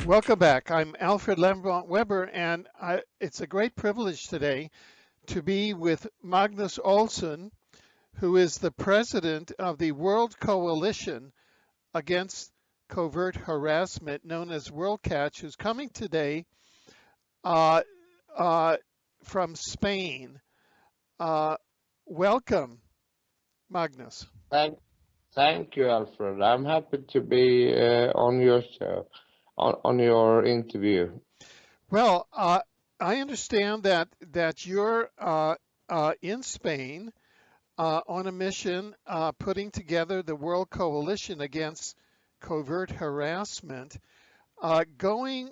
Welcome back. I'm Alfred Lembrant Weber, and it's a great privilege today to be with Magnus Olsson, who is the president of the World Coalition Against Covert Harassment, known as World CACH, who's coming today from Spain. Welcome, Magnus. Thank you, Alfred. I'm happy to be on your show, on your interview. Well, I understand that you're in Spain on a mission putting together the World Coalition Against Covert Harassment, going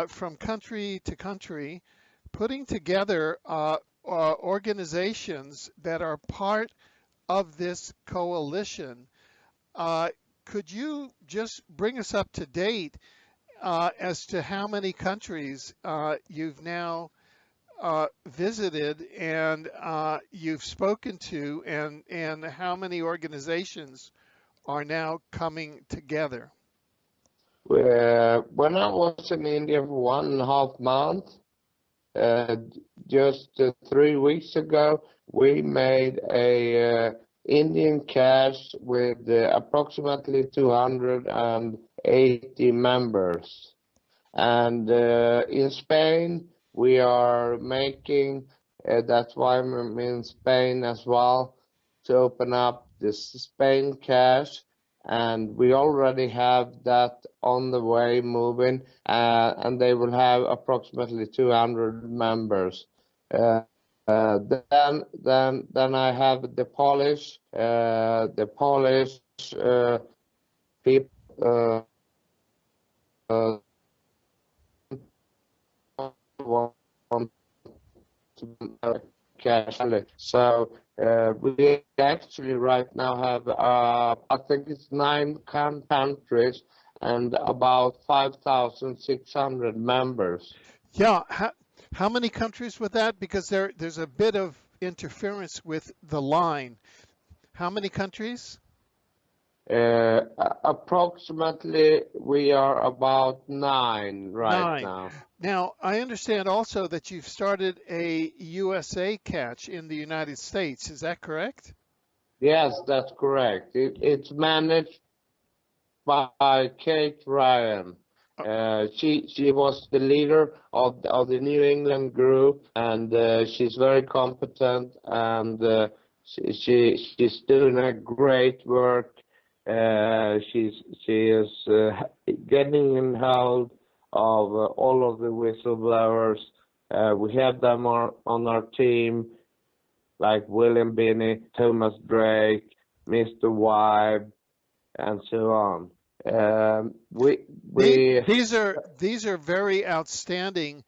from country to country, putting together organizations that are part of this coalition. Could you just bring us up to date as to how many countries you've now visited and you've spoken to, and how many organizations are now coming together? When I was in India for 1.5 months, just 3 weeks ago, we made a Indian CACH with approximately 280 members. And in Spain, we are making, that's why I'm in Spain as well, to open up this Spain CACH. And we already have that on the way moving, and they will have approximately 200 members. Then I have the Polish people want to cash. So we actually right now have I think it's 9 countries and about 5,600 members. Yeah. How many countries with that? Because there's a bit of interference with the line. How many countries? Approximately, we are about 9 right 9. now. Now, I understand also that you've started a USA CACH in the United States. Is that correct? Yes, that's correct. It's managed by Kate Ryan. She was the leader of the New England group, and she's very competent, and she's doing a great work. She is getting in hold of all of the whistleblowers. We have them on our team, like William Binney, Thomas Drake, Mr. Wybe, and so on. These are very outstanding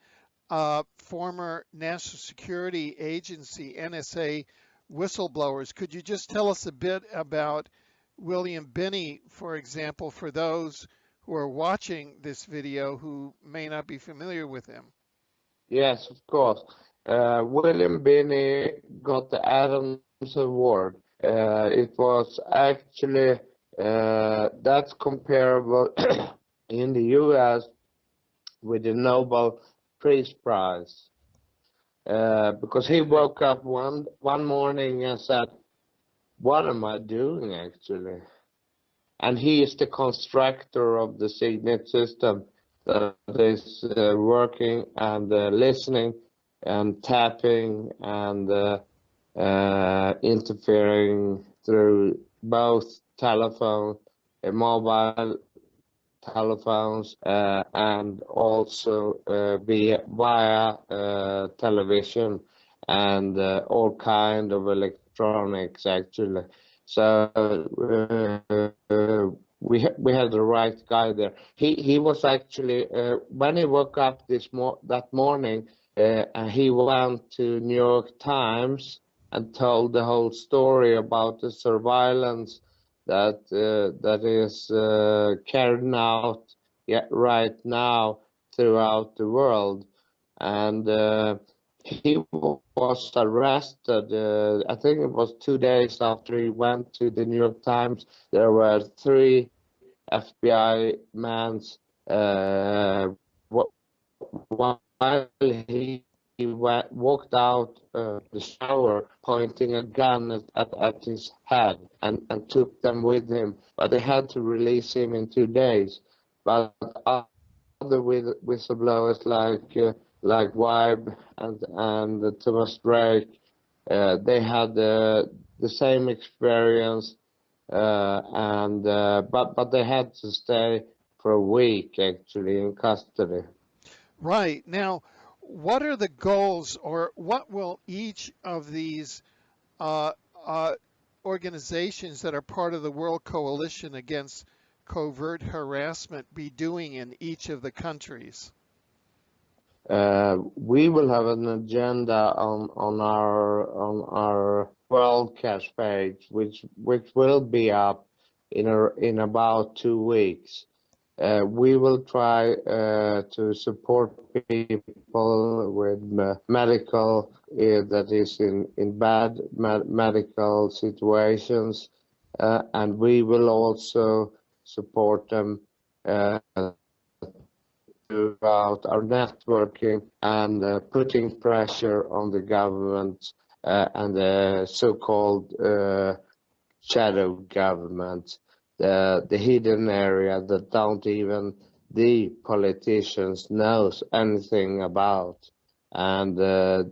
former National Security Agency, NSA, whistleblowers. Could you just tell us a bit about William Binney, for example, for those who are watching this video who may not be familiar with him? Yes, of course. William Binney got the Adams Award. It was actually that's comparable in the U.S. with the Nobel Peace Prize, because he woke up one morning and said, "What am I doing actually?" And he is the constructor of the Signet system that is working and listening and tapping and interfering through both telephone, mobile telephones, and also via television and all kind of electronics actually. So we had the right guy there. He was actually when he woke up that morning, and he went to New York Times and told the whole story about the surveillance that is carried out right now throughout the world, and he was arrested. I think it was 2 days after he went to the New York Times. There were 3 FBI men while he walked out the shower, pointing a gun at his head, and took them with him. But they had to release him in 2 days. But other whistleblowers like Weib and Thomas Drake, they had the same experience, but they had to stay for a week actually in custody. Right. Now, what are the goals, or what will each of these organizations that are part of the World Coalition Against Covert Harassment be doing in each of the countries? We will have an agenda on our World CACH page, which will be up in about 2 weeks. We will try to support people with medical that is in bad medical situations, and we will also support them throughout our networking and putting pressure on the government and the so-called shadow government, the hidden area that don't even the politicians knows anything about. And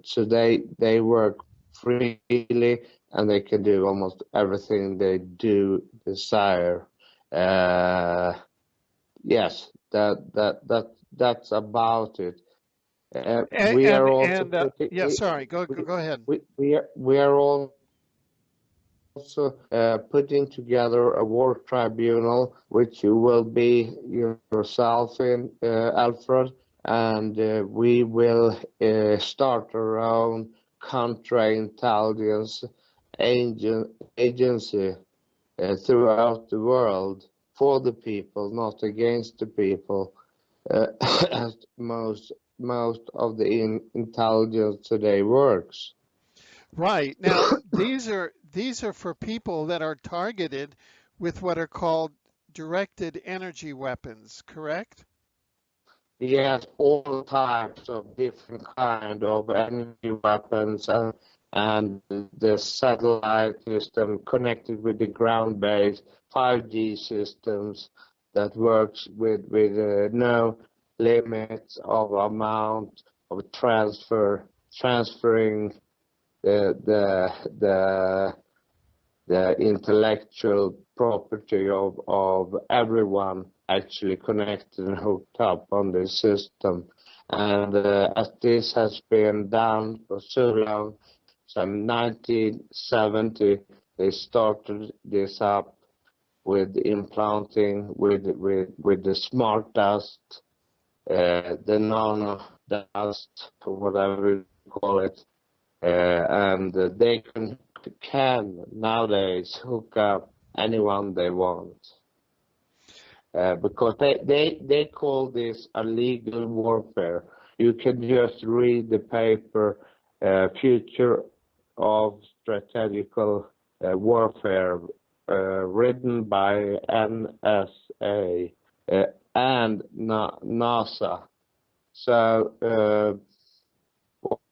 so they work freely, and they can do almost everything they do desire. Yes, that's about it. We are also yeah, sorry, go ahead. We are also putting together a war tribunal, which you will be yourself in, Alfred, and we will start our own counterintelligence agency throughout the world, for the people, not against the people, as most of the intelligence today works. Right. Now, these are for people that are targeted with what are called directed energy weapons, correct? Yes, all types of different kind of energy weapons, and the satellite system connected with the ground-based 5G systems that works with no limits of amount of transferring the intellectual property of everyone actually connected and hooked up on the system. And as this has been done for so long, some 1970, they started this up with implanting with the smart dust, the nano dust, or whatever you call it, and they can nowadays hook up anyone they want, because they call this a legal warfare. You can just read the paper Future of Strategical Warfare, written by NSA and NASA. So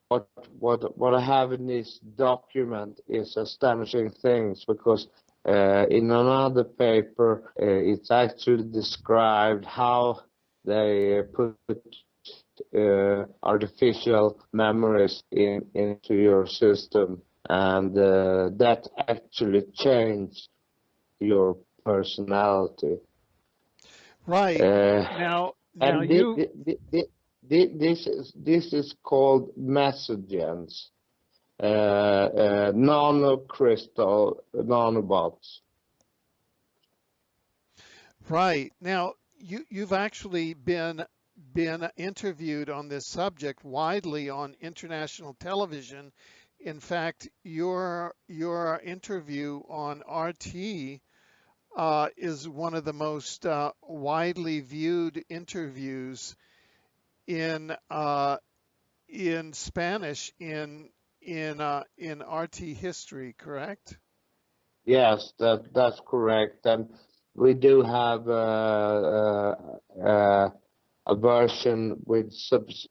what I have in this document is astonishing things, because in another paper it's actually described how they put artificial memories into your system, and that actually changed your personality. Right. Now And you this is called messagens, nanocrystal nanobots. right. Now you've actually been interviewed on this subject widely on international television. In fact, your interview on RT is one of the most widely viewed interviews in Spanish in RT history, correct? Yes, that's correct. And we do have a version with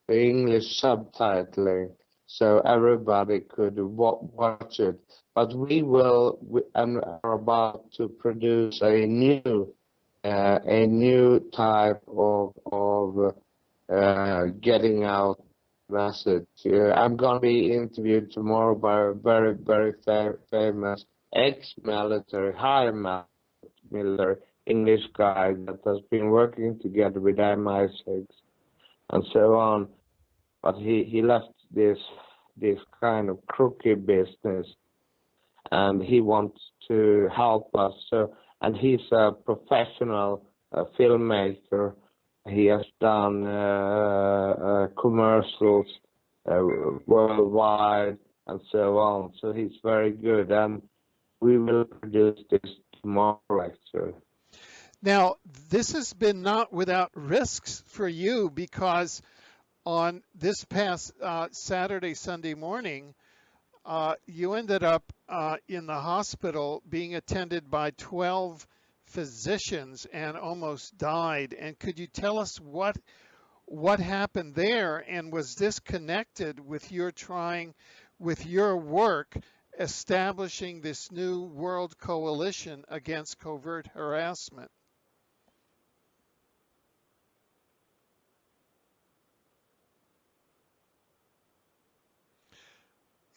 English subtitling, so everybody could watch it. But we are about to produce a new type of getting out message. I'm going to be interviewed tomorrow by a very, very famous ex-military, high military English guy that has been working together with MI6 and so on. But he left this kind of crooked business, and he wants to help us. So, and he's a professional filmmaker. He has done commercials worldwide and so on. So he's very good, and we will produce this tomorrow, actually. Now, this has been not without risks for you, because on this past Saturday, Sunday morning, you ended up in the hospital being attended by 12 physicians and almost died. And could you tell us what happened there, and was this connected with your work establishing this new World Coalition Against Covert Harassment?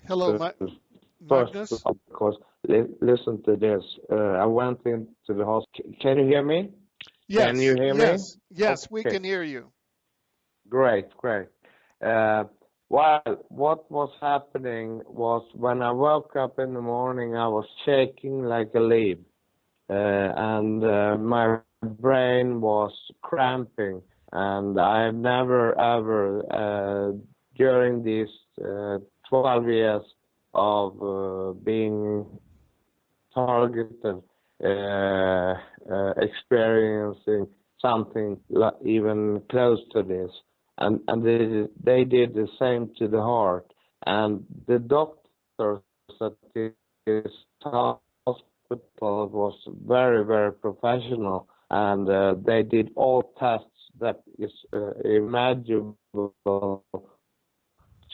Hello, Magnus? First, of course, listen to this. I went into the hospital. Can you hear me? Yes. Can you hear me? Yes, okay. We can hear you. Great. What was happening was, when I woke up in the morning, I was shaking like a leaf, and my brain was cramping, and I never ever during these 12 years of being targeted, experiencing something even close to this, and they did the same to the heart. And the doctors at this hospital was very, very professional, and they did all tests that is imaginable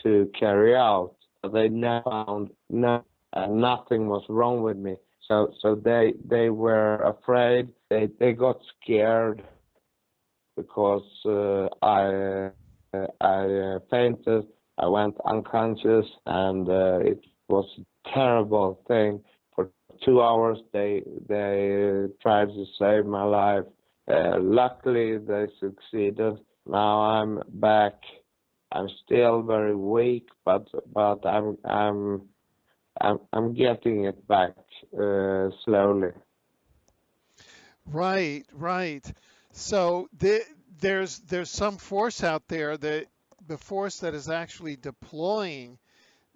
to carry out. They never found nothing was wrong with me. So they were afraid. They got scared because I fainted. I went unconscious, and it was a terrible thing. For 2 hours they tried to save my life. Luckily they succeeded. Now I'm back. I'm still very weak, but I'm getting it back slowly. Right. So there's some force out there, the force that is actually deploying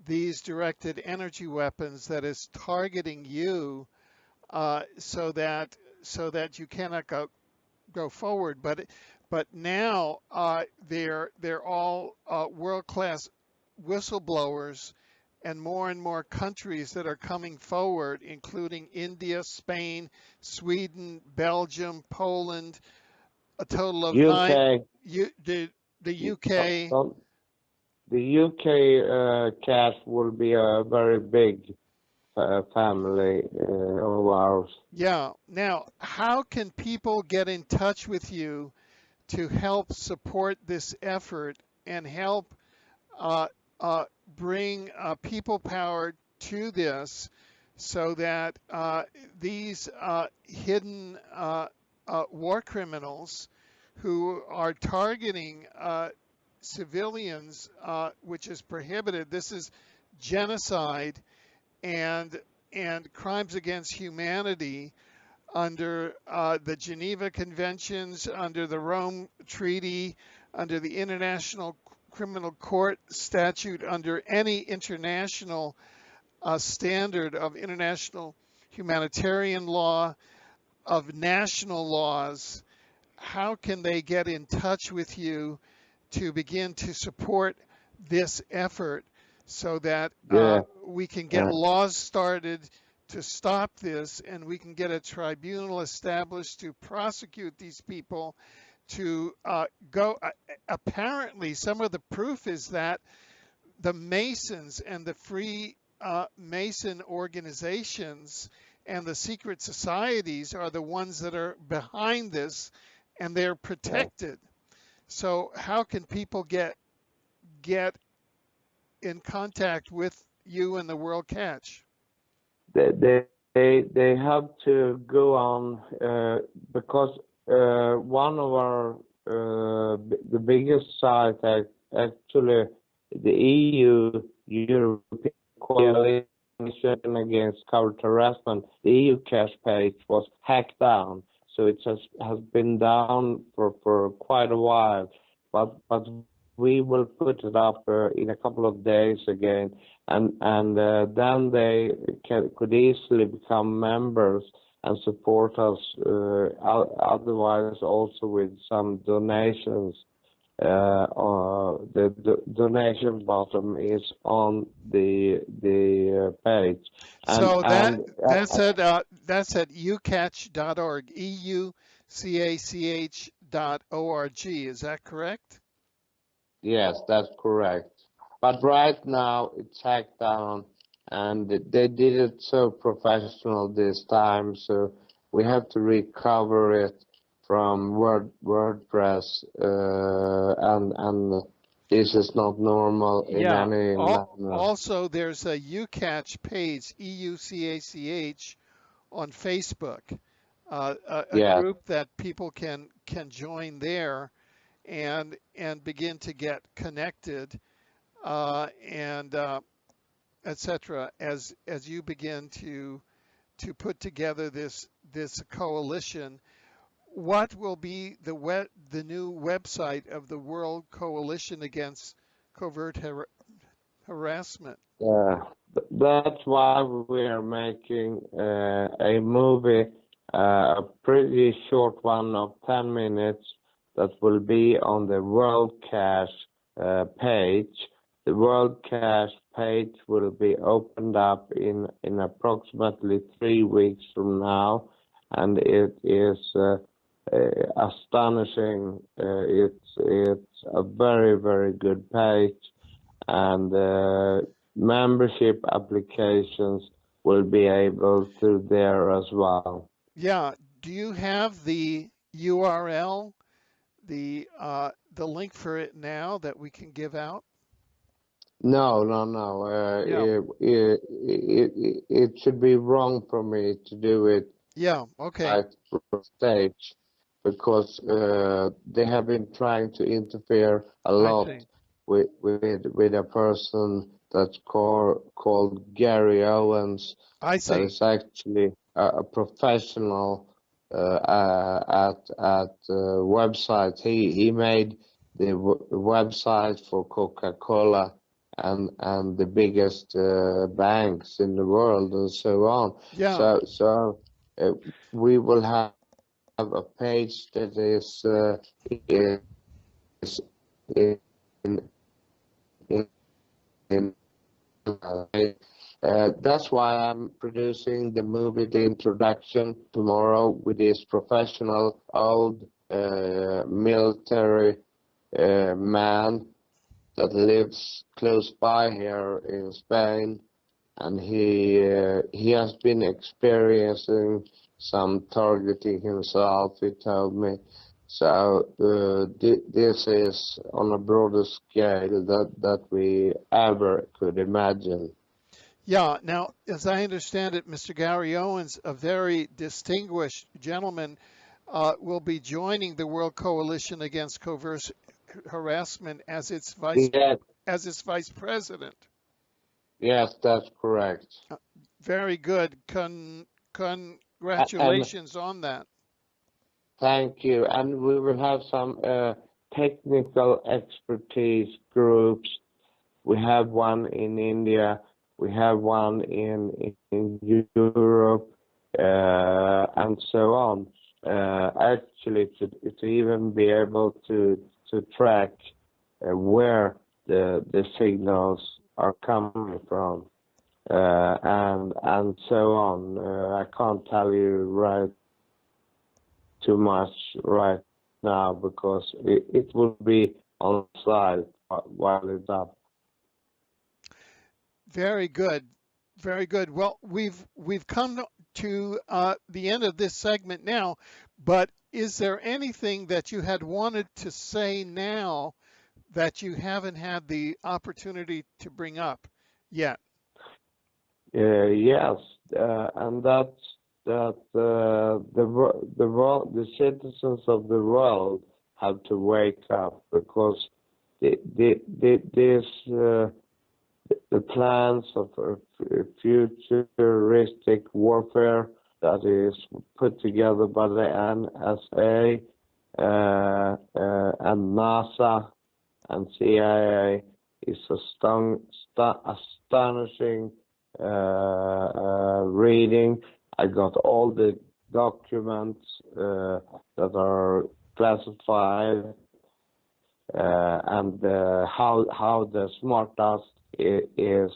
these directed energy weapons, that is targeting you, so that you cannot go forward. But now they're all world-class whistleblowers, and more countries that are coming forward, including India, Spain, Sweden, Belgium, Poland, a total of UK, 9. The UK. The UK CACH will be a very big family of ours. Yeah. Now, how can people get in touch with you to help support this effort and help bring people power to this, so that these hidden war criminals who are targeting civilians, which is prohibited, this is genocide and crimes against humanity under the Geneva Conventions, under the Rome Treaty, under the International Criminal Court statute, under any international standard of international humanitarian law, of national laws. How can they get in touch with you to begin to support this effort, so that we can get laws started to stop this, and we can get a tribunal established to prosecute these people to go. Apparently, some of the proof is that the Masons and the free Mason organizations and the secret societies are the ones that are behind this, and they're protected. So how can people get in contact with you and the World CACH? They have to go on because one of our the biggest site actually the EU European Coalition Against Covert Harassment, the EU CACH page was hacked down, so it has been down for quite a while, but we will put it up in a couple of days again, and then they could easily become members and support us. Otherwise, also with some donations. The donation button is on the page. So that's at ucach.org, eucach.org. Is that correct? Yes, that's correct. But right now it's hacked down, and they did it so professional this time, so we have to recover it from WordPress, and this is not normal in any manner. Also, there's a UCACH page, EUCACH, on Facebook, a group that people can join there and begin to get connected, and etc. As you begin to put together this coalition. What will be the new website of the World Coalition Against Covert Harassment? Yeah, that's why we are making a movie, a pretty short one of 10 minutes that will be on the World CACH page. The World CACH page will be opened up in approximately 3 weeks from now, and it is astonishing. It's a very, very good page, and membership applications will be able to there as well. Yeah. Do you have the URL, the link for it now that we can give out? No. It should be wrong for me to do it. Yeah. Okay. At stage, because they have been trying to interfere a lot with a person that's called Gary Owens. I see. That is actually a professional at websites. He made the website for Coca-Cola and the biggest banks in the world and so on. Yeah. So we will have a page that is that's why I'm producing the movie, the introduction, tomorrow with this professional old military man that lives close by here in Spain, and he has been experiencing some targeting himself, he told me. So this is on a broader scale that we ever could imagine. Yeah. Now, as I understand it, Mr. Gary Owens, a very distinguished gentleman, will be joining the World Coalition Against Covert Harassment as its vice president. Yes, that's correct. Very good. Congratulations on that. Thank you. And we will have some technical expertise groups. We have one in India. We have one in Europe, and so on. Actually, to even be able to track where the signals are coming from, and so on. I can't tell you too much right now because it will be on site while it's up. Very good. Very good. Well, we've come to the end of this segment now, but is there anything that you had wanted to say now that you haven't had the opportunity to bring up yet? Yes, and that's that the citizens of the world have to wake up, because the plans of futuristic warfare that is put together by the NSA and NASA and CIA is astonishing reading. I got all the documents that are classified and how the smart dust is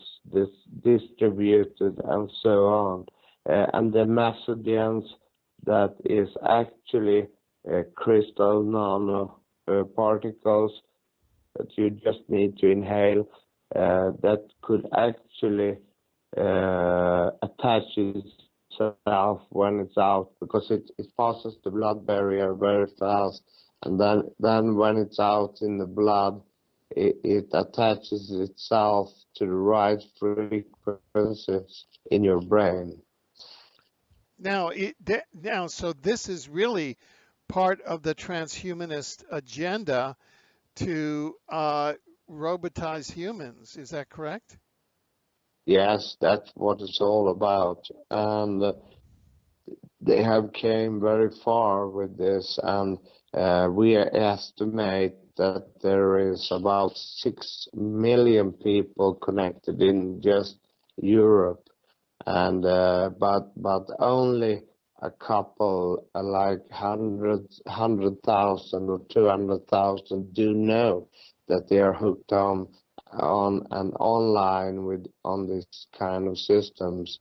distributed and so on, and the messaging that is actually crystal nano particles that you just need to inhale that could actually attach itself when it's out, because it passes the blood barrier very fast, and then when it's out in the blood, it attaches itself to the right frequencies in your brain. Now, so this is really part of the transhumanist agenda to robotize humans. Is that correct? Yes, that's what it's all about, and they have came very far with this, and we estimate that there is about 6 million people connected in just Europe, and but only a couple, like 100,000 or 200,000, do know that they are hooked on and online on this kind of systems.